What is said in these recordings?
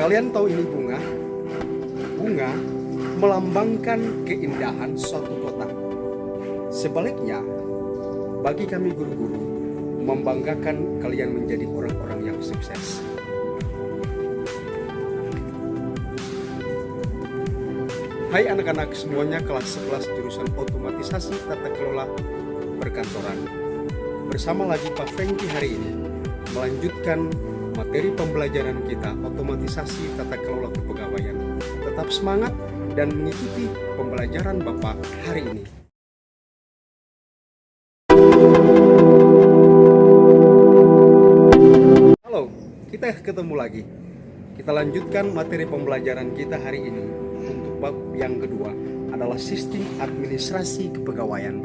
Kalian tahu ini bunga? Bunga melambangkan keindahan suatu kota. Sebaliknya, bagi kami guru-guru, membanggakan kalian menjadi orang-orang yang sukses. Hai anak-anak semuanya, kelas 11 jurusan otomatisasi tata kelola perkantoran. Bersama lagi Pak Franky hari ini melanjutkan materi pembelajaran kita otomatisasi tata kelola kepegawaian. Tetap semangat dan mengikuti pembelajaran Bapak hari ini. Halo, kita ketemu lagi. Kita lanjutkan materi pembelajaran kita hari ini. Untuk bab yang kedua adalah sistem administrasi kepegawaian.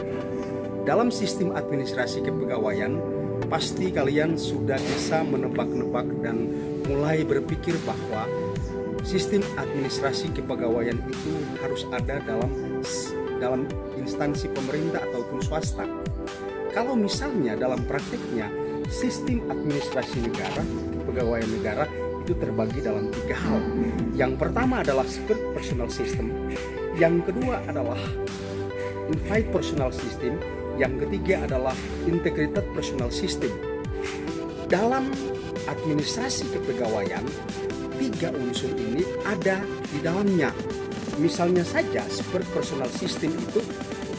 Dalam sistem administrasi kepegawaian, pasti kalian sudah bisa menebak-nebak dan mulai berpikir bahwa sistem administrasi kepegawaian itu harus ada dalam instansi pemerintah ataupun swasta. Kalau misalnya dalam praktiknya sistem administrasi negara, kepegawaian negara itu terbagi dalam 3 hal. Yang pertama adalah split personal system, yang kedua adalah unified personal system, yang ketiga adalah integrated personal system. Dalam administrasi kepegawaian, 3 unsur ini ada di dalamnya. Misalnya saja split personal system itu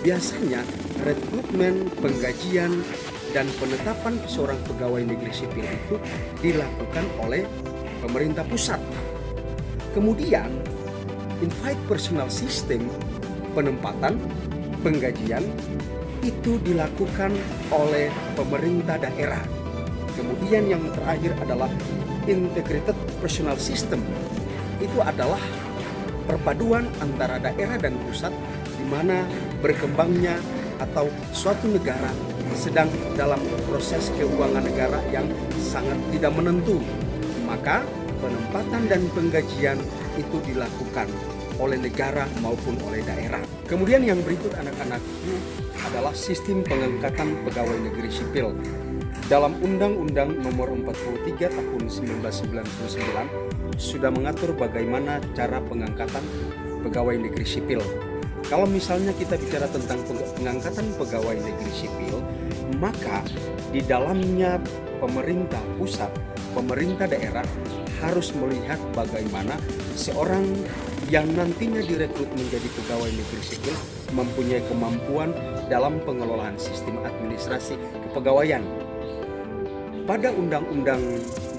biasanya rekrutmen, penggajian, dan penetapan seorang pegawai negeri sipil itu dilakukan oleh pemerintah pusat. Kemudian unified personal system, penempatan, penggajian itu dilakukan oleh pemerintah daerah. Kemudian yang terakhir adalah integrated personal system. Itu adalah perpaduan antara daerah dan pusat di mana berkembangnya atau suatu negara sedang dalam proses keuangan negara yang sangat tidak menentu. Maka penempatan dan penggajian itu dilakukan oleh negara maupun oleh daerah. Kemudian yang berikut anak-anakku adalah sistem pengangkatan pegawai negeri sipil. Dalam Undang-Undang Nomor 43 Tahun 1999 sudah mengatur bagaimana cara pengangkatan pegawai negeri sipil. Kalau misalnya kita bicara tentang pengangkatan pegawai negeri sipil, maka di dalamnya pemerintah pusat, pemerintah daerah harus melihat bagaimana seorang yang nantinya direkrut menjadi pegawai negeri sipil mempunyai kemampuan dalam pengelolaan sistem administrasi kepegawaian. Pada Undang-Undang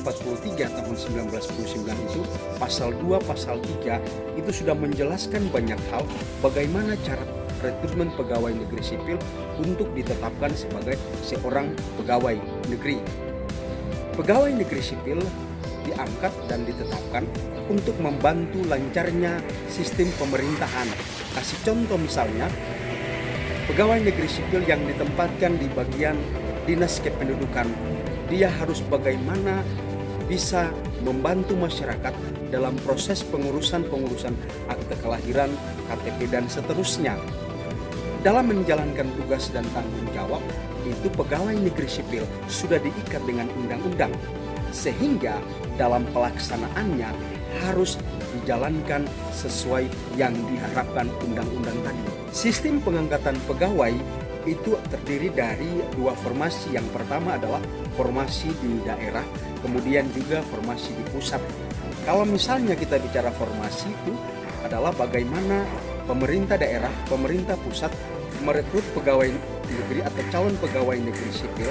43 tahun 1999 itu, pasal 2, pasal 3 itu sudah menjelaskan banyak hal bagaimana cara rekrutmen pegawai negeri sipil untuk ditetapkan sebagai seorang pegawai negeri. Pegawai negeri sipil diangkat dan ditetapkan untuk membantu lancarnya sistem pemerintahan. Kasih contoh misalnya, pegawai negeri sipil yang ditempatkan di bagian dinas kependudukan, dia harus bagaimana bisa membantu masyarakat dalam proses pengurusan akte kelahiran, KTP, dan seterusnya. Dalam menjalankan tugas dan tanggung jawab, itu pegawai negeri sipil sudah diikat dengan undang-undang, sehingga dalam pelaksanaannya harus dijalankan sesuai yang diharapkan undang-undang tadi. Sistem pengangkatan pegawai itu terdiri dari 2 formasi. Yang pertama adalah formasi di daerah, kemudian juga formasi di pusat. Kalau misalnya kita bicara formasi itu adalah bagaimana pemerintah daerah, pemerintah pusat merekrut pegawai negeri atau calon pegawai negeri sipil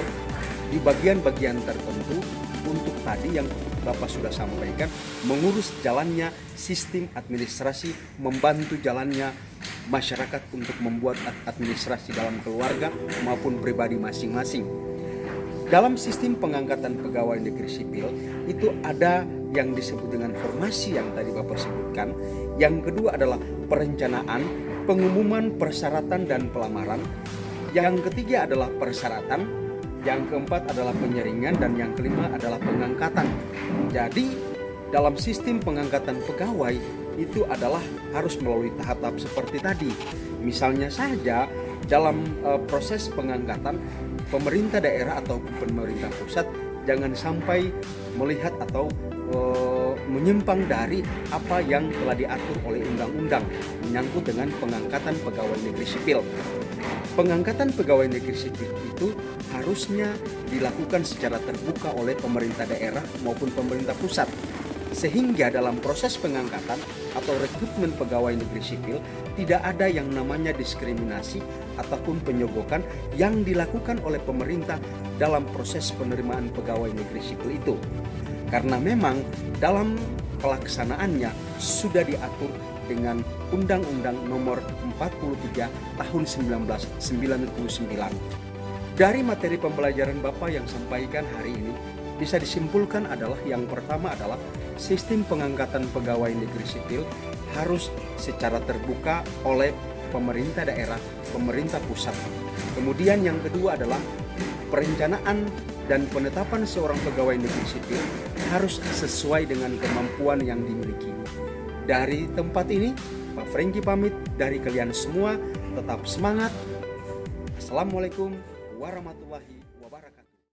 di bagian-bagian tertentu untuk tadi yang Bapak sudah sampaikan, mengurus jalannya sistem administrasi, membantu jalannya masyarakat untuk membuat administrasi dalam keluarga maupun pribadi masing-masing. Dalam sistem pengangkatan pegawai negeri sipil itu ada yang disebut dengan formasi yang tadi Bapak sebutkan. Yang kedua adalah perencanaan, pengumuman persyaratan dan pelamaran. Yang ketiga adalah persyaratan. Yang keempat adalah penyeringan, dan yang kelima adalah pengangkatan. Jadi dalam sistem pengangkatan pegawai itu adalah harus melalui tahap-tahap seperti tadi. Misalnya saja dalam proses pengangkatan, pemerintah daerah atau pemerintah pusat jangan sampai melihat atau menyimpang dari apa yang telah diatur oleh undang-undang menyangkut dengan pengangkatan pegawai negeri sipil. Pengangkatan pegawai negeri sipil itu harusnya dilakukan secara terbuka oleh pemerintah daerah maupun pemerintah pusat, sehingga dalam proses pengangkatan atau rekrutmen pegawai negeri sipil tidak ada yang namanya diskriminasi ataupun penyogokan yang dilakukan oleh pemerintah dalam proses penerimaan pegawai negeri sipil itu. Karena memang dalam pelaksanaannya sudah diatur dengan Undang-Undang Nomor 43 Tahun 1999. Dari materi pembelajaran Bapak yang sampaikan hari ini, bisa disimpulkan adalah yang pertama adalah sistem pengangkatan pegawai negeri sipil harus secara terbuka oleh pemerintah daerah, pemerintah pusat. Kemudian yang kedua adalah perencanaan dan penetapan seorang pegawai negeri sipil harus sesuai dengan kemampuan yang dimiliki. Dari tempat ini, Pak Franky pamit dari kalian semua, tetap semangat. Assalamualaikum warahmatullahi wabarakatuh.